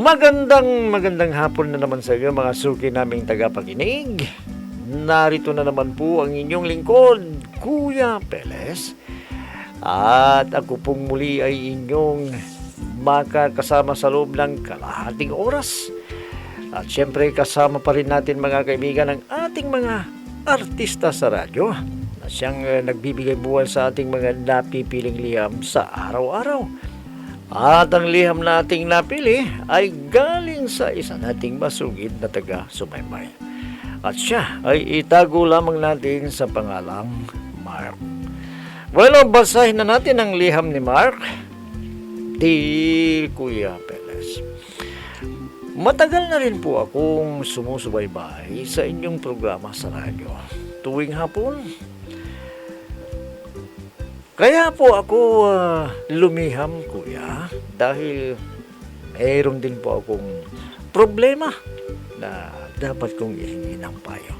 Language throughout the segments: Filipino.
Magandang hapon na naman sa inyo mga suki naming tagapakinig. Narito na naman po ang inyong lingkod, Kuya Peles. At ako pong muli ay inyong makakasama sa loob ng kalahating oras. At syempre kasama pa rin natin mga kaibigan ang ating mga artista sa radyo na siyang nagbibigay buwan sa ating mga napipiling liham sa araw-araw. At ang liham nating napili ay galing sa isa nating masugid na taga-sumaybay. At siya ay itago lamang natin sa pangalang Mark. Well, basahin na natin ang liham ni Mark. Dear Kuya Peles, matagal na rin po akong sumusubaybay sa inyong programa sa radyo tuwing hapon. Kaya po ako lumiham, Kuya, dahil mayroon din po akong problema na dapat kong ihingi ng payo.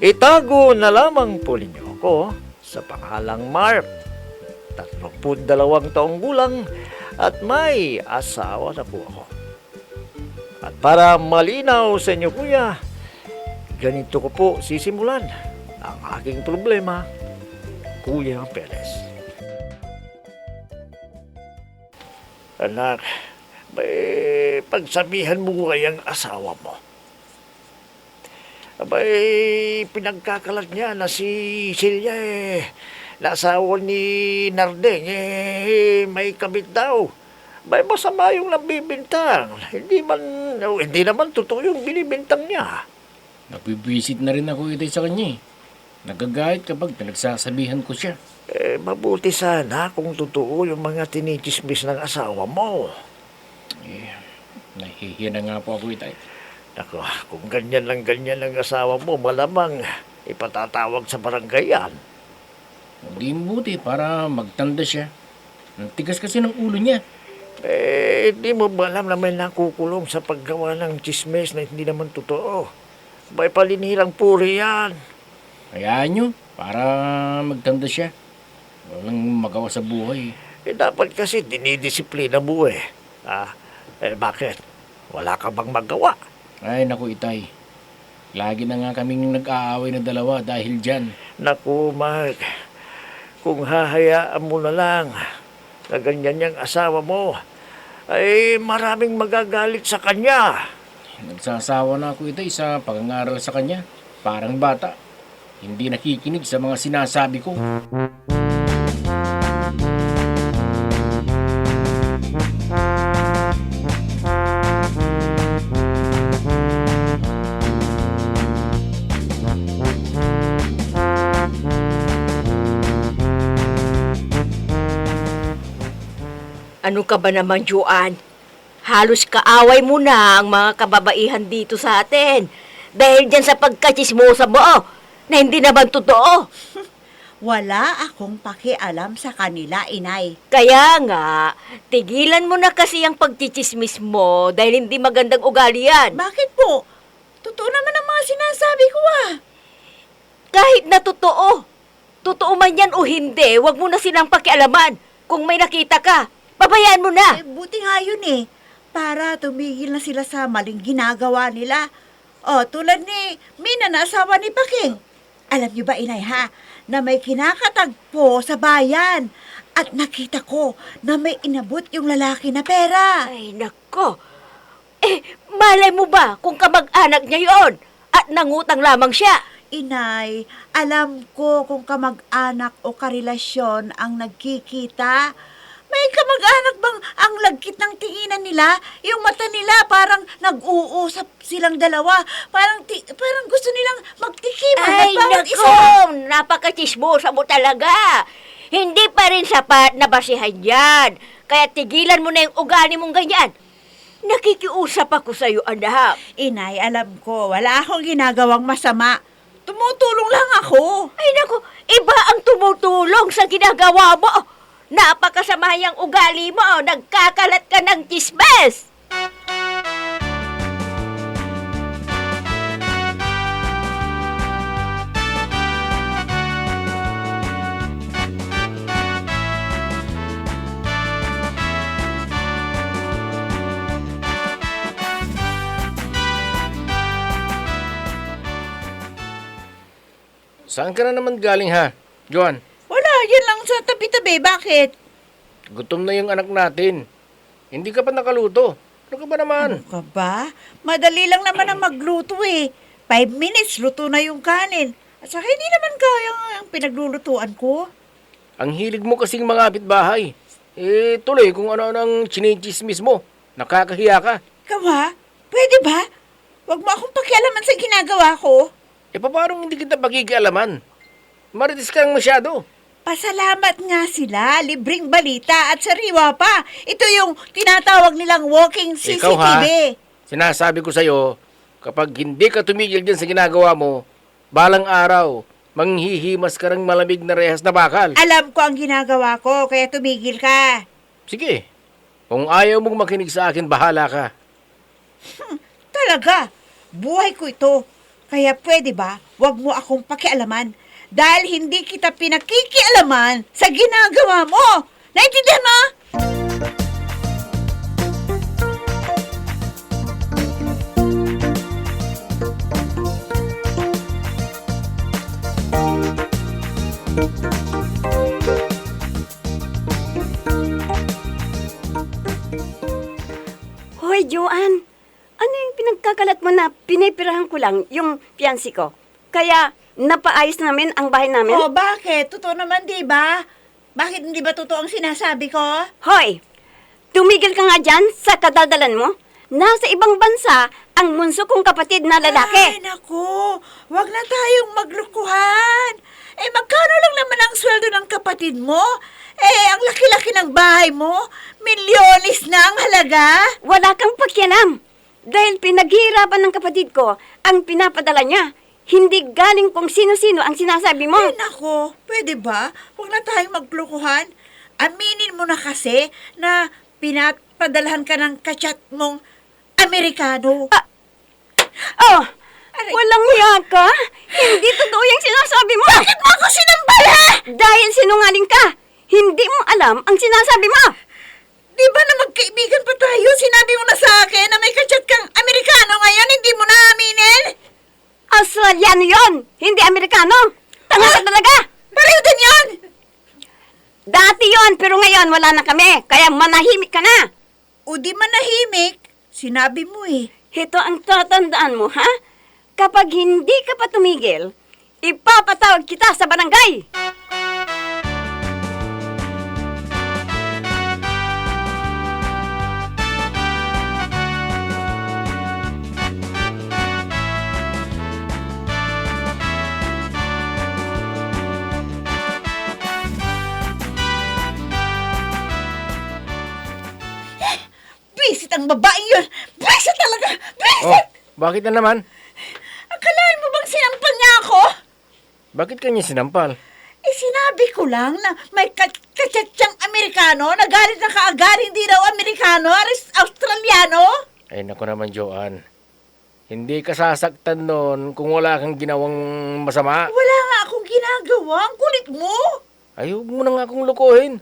Itago na lamang po ninyo ako sa pangalang Mark, 32 taong gulang at may asawa na po ako. At para malinaw sa inyo, Kuya, ganito ko po sisimulan ang aking problema, Kuya Peles. Anak, may pagsabihan mo kayang asawa mo. Abay, pinagkakalat niya na si Celia na asawa ni Nardeng may kabit daw. Abay, masama yung nabibintang. Hindi naman totoo yung binibintang niya. Nabibisit na rin ako ito sa kanya eh. Nagagahit kapag pinagsasabihan ko siya. Mabuti sana kung totoo yung mga tinichismis ng asawa mo. Nahihiya na nga po ako ito. Nako, kung ganyan ang asawa mo, malamang ipatatawag sa barangay yan. Hindi mabuti para magtanda siya. Ang tigas kasi ng ulo niya. Di mo ba alam na may nakukulong sa paggawa ng chismis na hindi naman totoo? May palinirang puri yan. Hayaan nyo, para magtanda siya. Walang magawa sa buhay. Dapat kasi dinidisiplina mo bakit? Wala ka bang magawa? Ay, naku itay. Lagi na nga kaming nag-aaway na dalawa dahil dyan. Naku, Mark. Kung hahayaan mo na lang na ganyan yung asawa mo, ay maraming magagalit sa kanya. Nagsasawa na ako itay sa pangangaral sa kanya. Parang bata. Hindi nakikinig sa mga sinasabi ko. Ano ka ba naman, Joanne? Halos kaaway mo na ang mga kababaihan dito sa atin. Dahil dyan sa pagkachismosa mo, na hindi naman totoo. Wala akong pakialam sa kanila, inay. Kaya nga, tigilan mo na kasi ang pagchichismis mo dahil hindi magandang ugali yan. Bakit po? Totoo naman ang mga sinasabi ko Kahit na totoo man yan o hindi, wag mo na silang pakialaman. Kung may nakita ka, pabayaan mo na. Buti nga yun para tumigil na sila sa maling ginagawa nila. Tulad ni Mina na asawa ni Paking. Alam niyo ba, inay na may kinakatagpo sa bayan at nakita ko na may inabot yung lalaki na pera. Ay, nako. Malay mo ba kung kamag-anak niya yon at nangutang lamang siya? Inay, alam ko kung kamag-anak o karelasyon ang nagkikita. May kamag-anak bang ang lagkit ng tinginan nila? Yung mata nila parang nag-uusap silang dalawa. Parang gusto nilang magtikiman. Ay, nako! Napaka-chismosa mo talaga. Hindi pa rin sapat na basihan yan. Kaya tigilan mo na yung ugali mong ganyan. Nakikiusap ako sa'yo, anak. Inay, alam ko, wala akong ginagawang masama. Tumutulong lang ako. Ay, nako! Iba ang tumutulong sa ginagawa mo. Napakasamayang ugali mo, nagkakalat ka ng chismes! Saan ka na naman galing ha, Joan? Wala, yan lang sa tabi-tabi. Bakit? Gutom na yung anak natin. Hindi ka pa nakaluto. Ano ka ba naman? Ano ka ba? Madali lang naman ang magluto eh. 5 minutes, luto na yung kanin. At saka hindi naman kaya ang pinaglulutuan ko. Ang hilig mo kasing mangapit bahay. Eh, tuloy kung ano ang chinichismis mo. Nakakahiya ka. Ikaw ha? Pwede ba? Huwag mo akong pakialaman sa ginagawa ko. Eh, paano hindi kita pakikialaman? Marites kang masyado. Pasalamat nga sila, libreng balita at sariwa pa. Ito yung tinatawag nilang walking CCTV. Ikaw ha, sinasabi ko sa'yo, kapag hindi ka tumigil dyan sa ginagawa mo, balang araw, manghihimas ka ng malamig na rehas na bakal. Alam ko ang ginagawa ko, kaya tumigil ka. Sige, kung ayaw mong makinig sa akin, bahala ka. Talaga, buhay ko ito. Kaya pwede ba, wag mo akong pakialaman dahil hindi kita pinakikialaman sa ginagawa mo. Naintindihan mo? Hoy, Joanne, ano yung pinagkakalat mo na pinipirahan ko lang yung fiancé ko? Kaya napaayos namin ang bahay namin? Oh, bakit? Totoo naman, di ba? Bakit hindi ba totoo ang sinasabi ko? Hoy, tumigil ka nga dyan sa kadaldalan mo. Nasa ibang bansa ang bunso kong kapatid na Ay, lalaki. naku, wag na tayong maglukuhan. Eh, magkano lang naman ang sweldo ng kapatid mo? Eh, ang laki-laki ng bahay mo, milyones na ang halaga. Wala kang pakialam. Dahil pinaghihirapan ng kapatid ko ang pinapadala niya. Hindi galing kung sino-sino ang sinasabi mo. Ay, naku, pwede ba? Huwag na tayong maglukuhan. Aminin mo na kasi na pinapadalahan ka ng kachat mong Amerikano. Oh, walang hiya ka? Hindi totoo yung sinasabi mo. Bakit mo ako sinampal, ha? Dahil sinungaling ka. Hindi mo alam ang sinasabi mo. Di ba na magkaibigan pa tayo? Sinabi mo na sa akin na may kachat kang Amerikano ngayon, hindi mo na aminin? Australiano yon, hindi Amerikano. Tanga ka talaga. Pareho din yun! Dati yon, pero ngayon wala na kami. Kaya manahimik ka na. O di manahimik, sinabi mo eh. Ito ang tatandaan mo, ha? Kapag hindi ka pa tumigil, ipapatawag kita sa barangay. Bisit ang babaeng yun! Bisit talaga! Oh, Bisit! bakit na naman? Akalain mo bang sinampal niya ako? Bakit kanya sinampal? Eh, sinabi ko lang na may kachat siyang Amerikano, nagalit na kaagad, hindi daw Amerikano, Australiano. Ay, naku naman, Joan. Hindi ka sasaktan nun kung wala kang ginawang masama. Wala nga akong ginagawa, ang kulit mo. Ay, huwag mo na nga akong lukuhin.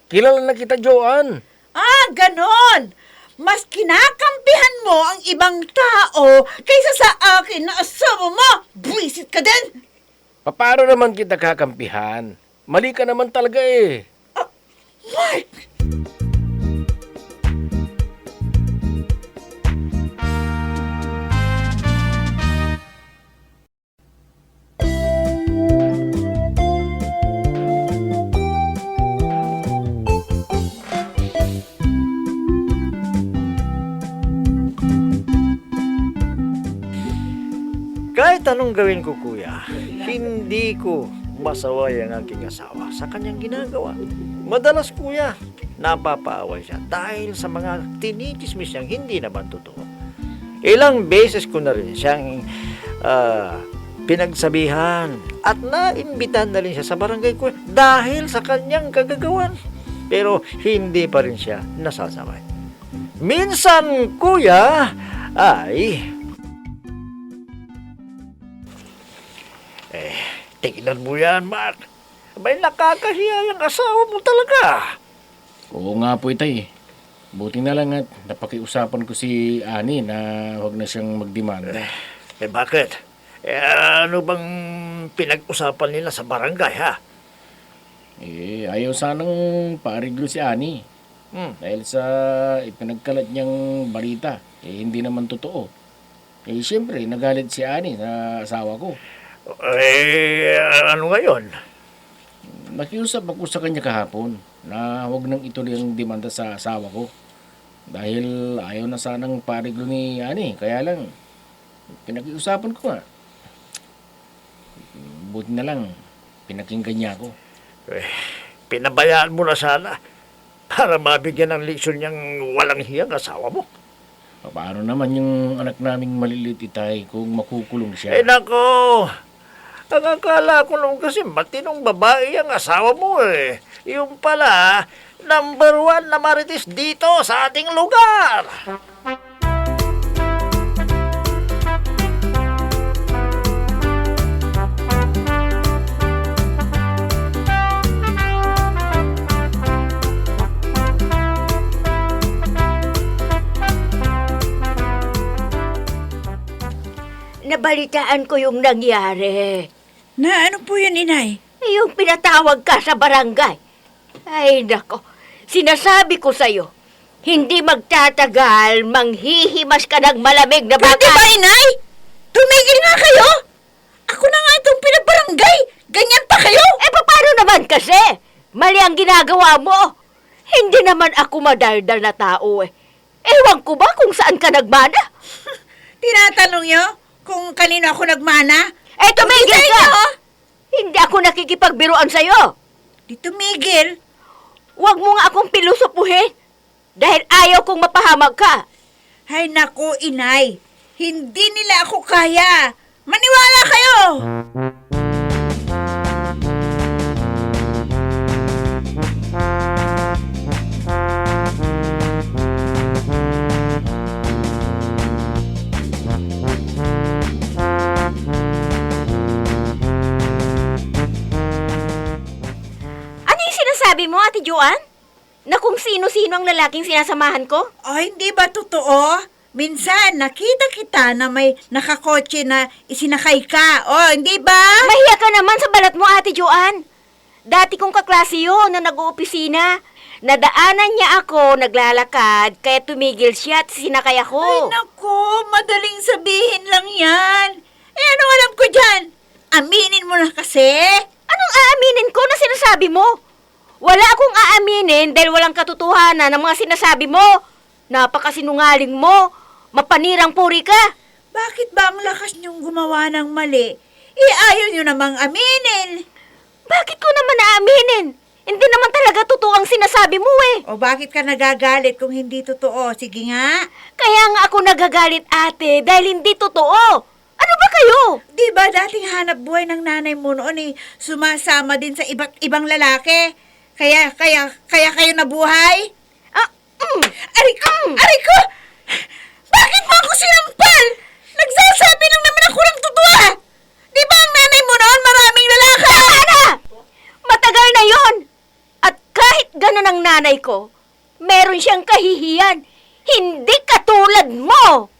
Kilala na kita, Joan. Ah, ganon. Mas kinakampihan mo ang ibang tao kaysa sa akin na asawa mo. Buisit ka din. Paano naman kita kakampihan? Mali ka naman talaga eh. Mark! Kahit anong gawin ko, kuya, hindi ko masaway ang aking asawa sa kanyang ginagawa. Madalas, kuya, napapaaway siya dahil sa mga tinichismis niyang hindi naman totoo. Ilang beses ko na rin siyang pinagsabihan at naimbitahan na rin siya sa barangay ko dahil sa kanyang kagagawan. Pero hindi pa rin siya nasasabay. Minsan, kuya, ay... tignan mo yan, Mark. Abay, nakakahiya yung asawa mo talaga. Oo nga po, itay. Buti na lang at napakiusapan ko si Ani na huwag na siyang magdemanda. Bakit? Ano bang pinag-usapan nila sa barangay, ha? Ayaw sanang paariglo si Ani. Dahil sa ipinagkalat niyang balita, hindi naman totoo. Siyempre, nagalit si Ani sa asawa ko. Ano ngayon? Nakiusap ako sa kanya kahapon na huwag nang ituloy ang demanda sa asawa ko. Dahil ayaw na sanang pariglo ni Ani. Kaya lang, pinakiusapan ko nga. Buti na lang, pinakinggan niya ako. Pinabayaan mo na sana para mabigyan ng leksyon niyang walang hiyang asawa mo. Paano naman yung anak naming maliliit, Itay, kung makukulong siya? Nako, ang akala ko nung kasi matinong babae ang asawa mo eh. Yung pala, number 1 na marites dito sa ating lugar. Nabalitaan ko yung nangyari. Na ano po yun, inay? Yung pinatawag ka sa barangay. Ay, nako. Sinasabi ko sa'yo, hindi magtatagal, manghihimas ka ng malamig na Pwede ba, baka. inay? Tumigil nga kayo! Ako na nga itong pinabarangay! Ganyan pa kayo! Paano naman kasi? Mali ang ginagawa mo. Hindi naman ako madaldal na tao eh. Ewan ko ba kung saan ka nagmana? Tinatanong nyo kung kanino ako nagmana? Tumigil Sa ka! inyo? Hindi ako nakikipagbiruan sa'yo. Di tumigil. Huwag mo nga akong pilusupuhin. Dahil ayaw kong mapahamag ka. Hay naku, inay. Hindi nila ako kaya. Maniwala kayo! Ano yung sinasabi mo, Ate Joanne? Na kung sino-sino ang lalaking sinasamahan ko? Oh, hindi ba totoo? Minsan, nakita kita na may nakakotse na isinakay ka. Oh, hindi ba? Mahiya ka naman sa balat mo, Ate Joanne. Dati kong kaklase yun na nag-oopisina. Nadaanan niya ako, naglalakad, kaya tumigil siya at sinakay Ay, ako. naku, madaling sabihin lang yan. Ano alam ko dyan? Aminin mo na kasi. Anong aaminin ko na sinasabi mo? Wala akong aaminin dahil walang katotohanan ng mga sinasabi mo. Napakasinungaling mo. Mapanirang puri ka. Bakit ba ang lakas niyong gumawa ng mali? Ayaw niyo namang aminin. Bakit ko naman aaminin? Hindi naman talaga totoo ang sinasabi mo eh. O bakit ka nagagalit kung hindi totoo? Sige nga. Kaya nga ako nagagalit, ate, dahil hindi totoo. Ano ba kayo? Di ba dating hanap buhay ng nanay mo noon sumasama din sa iba't ibang lalaki? Kaya kayo nabuhay? Aray ko! Aray ko! Bakit mo ako sinampal? Nagsasabi lang naman ako ng totoo. Di ba ang nanay mo noon maraming lalaki? Ana! Matagal na yon. At kahit ganun ang nanay ko, meron siyang kahihiyan. Hindi katulad mo!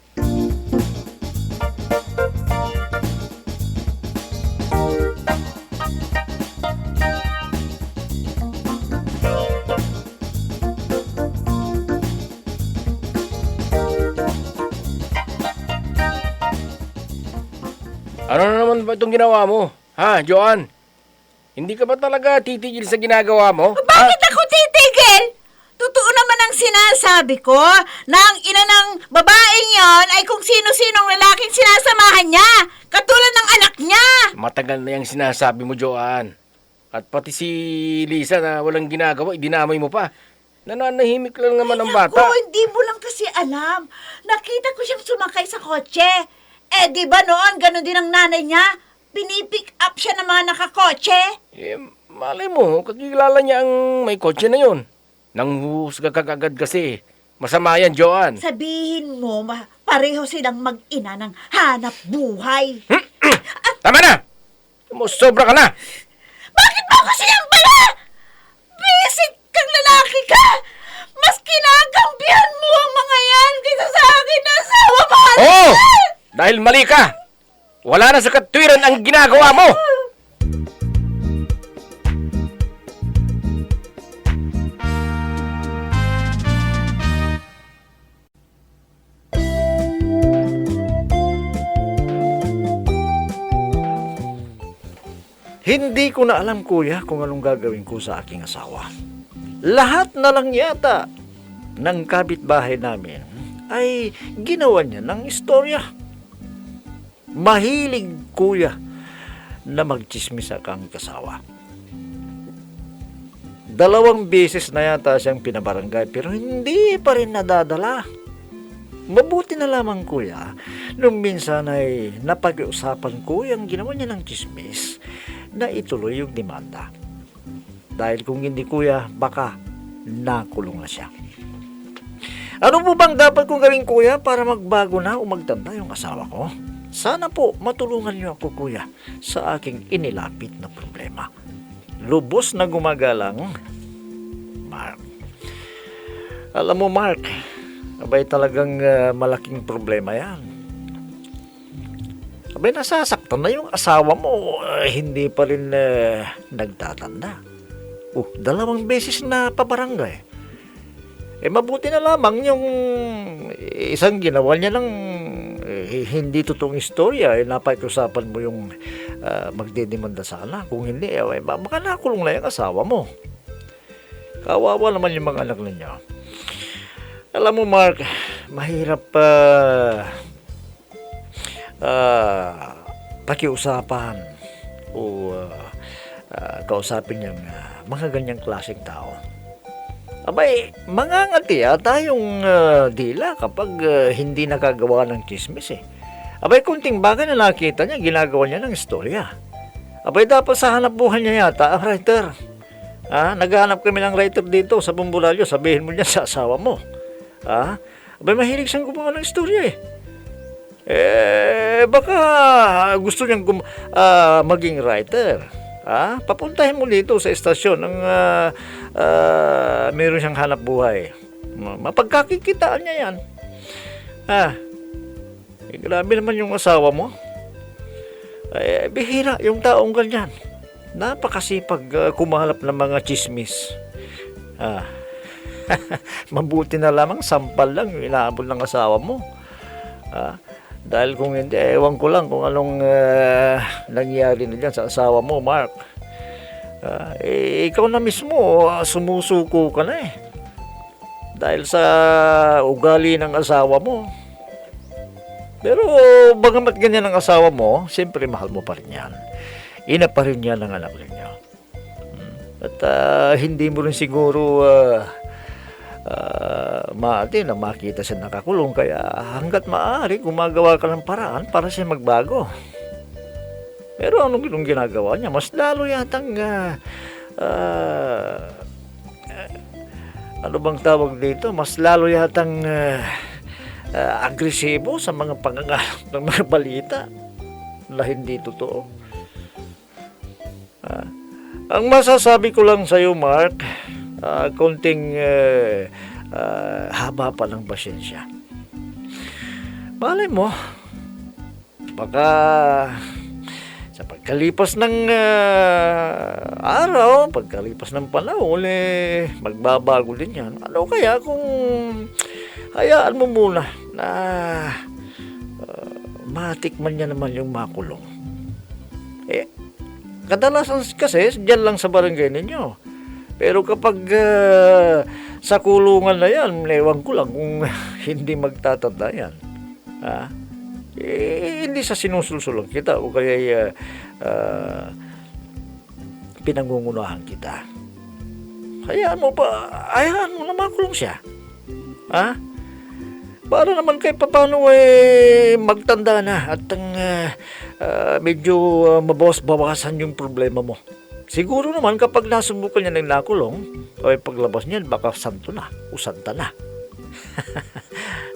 Ano na naman ba itong ginawa mo? Ha, Joanne? Hindi ka ba talaga titigil sa ginagawa mo? Bakit ako titigil? Totoo naman ang sinasabi ko na ang ina ng babaeng yon ay kung sino-sinong lalaking sinasamahan niya. Katulad ng anak niya. Matagal na yung sinasabi mo, Joanne. At pati si Lisa na walang ginagawa, idinamay mo pa. Nananahimik lang naman ang bata. Naku, hindi mo lang kasi alam. Nakita ko siyang sumakay sa kotse. Di ba noon, gano'n din ang nanay niya? Pinipick up siya ng mga nakakotse. Malay mo, kakilala niya ang may kotse na yon. Nang husga ka agad kasi. Masama yan, Joanne. Sabihin mo, pareho silang mag-ina ng hanap buhay. Tama na! Sobra ka na! Bakit mo ako sinampala? Basic kang lalaki ka! Mas kinakampihan mo ang mga yan kaysa sa akin na asawa mo! Oo! Dahil mali ka! Wala na sa katwiran ang ginagawa mo! Hindi ko na alam, kuya, kung anong gagawin ko sa aking asawa. Lahat na lang yata ng kapitbahay namin ay ginawa niya ng istorya. Mahilig, kuya, na magchismis ang aking asawa. 2 beses na yata siyang pinabarangay pero hindi pa rin nadadala. Mabuti na lamang, kuya, nung minsan ay napag-usapan ko yung ginawa niya ng chismis na ituloy yung demanda. Dahil kung hindi, kuya, baka nakulong na siya. Ano po bang dapat kong gawin, kuya, para magbago na o magtanda yung asawa ko? Sana po matulungan niyo ako, kuya, sa aking inilapit na problema. Lubos na gumagalang, Mark. Alam mo, Mark, abay talagang malaking problema yan. Abay, nasasaktan na yung asawa mo, hindi pa rin nagtatanda. 2 beses na pabarangay. Mabuti na lamang yung isang ginawa niya ng hindi totoong istorya. Napakiusapan mo yung magdedemanda sana. Kung hindi, baka nakulong na yung asawa mo. Kawawa naman yung mga anak ninyo. Alam mo, Mark, mahirap pakiusapan o kausapin yung mga ganyang klaseng tao. Abay, mangangati yata yung dila kapag hindi nakagawa ng chismis eh. Abay, kunting bagay na nakita niya, ginagawa niya ng istorya. Abay, dapat sa hanap buhay niya yata ang writer. Naghahanap kami ng writer dito sa Bumburalyo, sabihin mo niya sa asawa mo. Abay, mahilig siyang gumawa ng istorya eh. Baka gusto niyang maging writer. Papuntahin mo dito sa estasyon ng meron siyang hanap buhay. Mapagkakikitaan niya yan. Grabe naman yung asawa mo. Bihira yung taong ganyan. Napakasipag kumahalap ng mga chismis. Mabuti na lamang sampal lang yung inaabot ng asawa mo. Dahil kung hindi, ewan ko lang kung anong nangyari na dyan sa asawa mo, Mark. Ikaw na mismo, sumusuko ka na eh. Dahil sa ugali ng asawa mo. Pero bagamat ganyan ang asawa mo, siyempre mahal mo pa rin yan. Ina pa rin yan ang anak ninyo. At hindi mo rin siguro na makita siya nakakulong, kaya hanggat maaari gumagawa ka ng paraan para siya magbago. Pero anong ginagawa niya? Mas lalo yatang ano bang tawag dito? Mas lalo yatang agresibo sa mga pangangalat ng mga balita na hindi totoo. Ang masasabi ko lang sa iyo, Mark, konting haba pa ng pasensya. Malay mo, baka sa pagkalipas ng araw, pagkalipas ng panahon, magbabago din yan. Ano kaya kung hayaan mo muna na matikman niya naman yung makulong? Kadalasan kasi dyan lang sa barangay ninyo. Pero kapag sa kulungan na yan, ewan ko lang kung hindi magtatanda yan. Hindi sa sinusulsulang kita o kaya pinangungunahan kita. Hayaan mo na makulong siya. Para naman kay papano magtanda na at medyo mabawas-bawasan yung problema mo. Siguro naman kapag nasubukan niya ng nakulong, paglabas niyan baka santo na o santa na.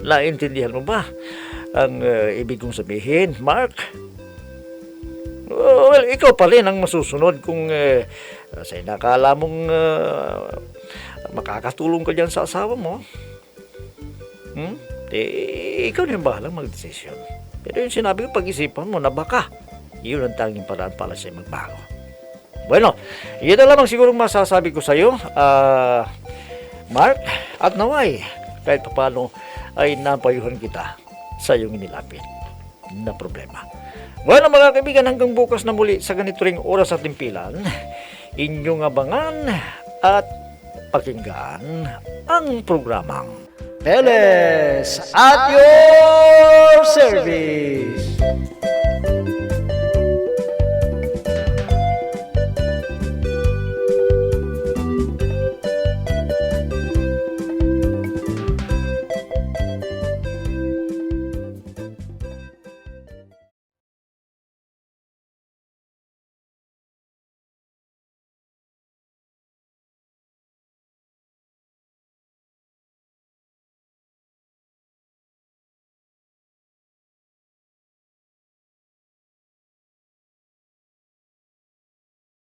Naintindihan mo ba ang ibig kong sabihin, Mark? Well, ikaw pa rin ang masusunod kung sa inakala mong makakatulong ka dyan sa asawa mo. ikaw na yung bahalang magdesisyon. Pero yung sinabi ko, pag-isipan mo na baka yun ang tanging paraan para siya magbago. Bueno, yun na lamang siguro masasabi ko sa iyo, Mark, at naway, kahit paano ay napayuhan kita sa iyong inilapit na problema. Bueno mga kaibigan, hanggang bukas na muli sa ganito ring oras at timpilan, inyong abangan at pakinggan ang programang Peles at your service.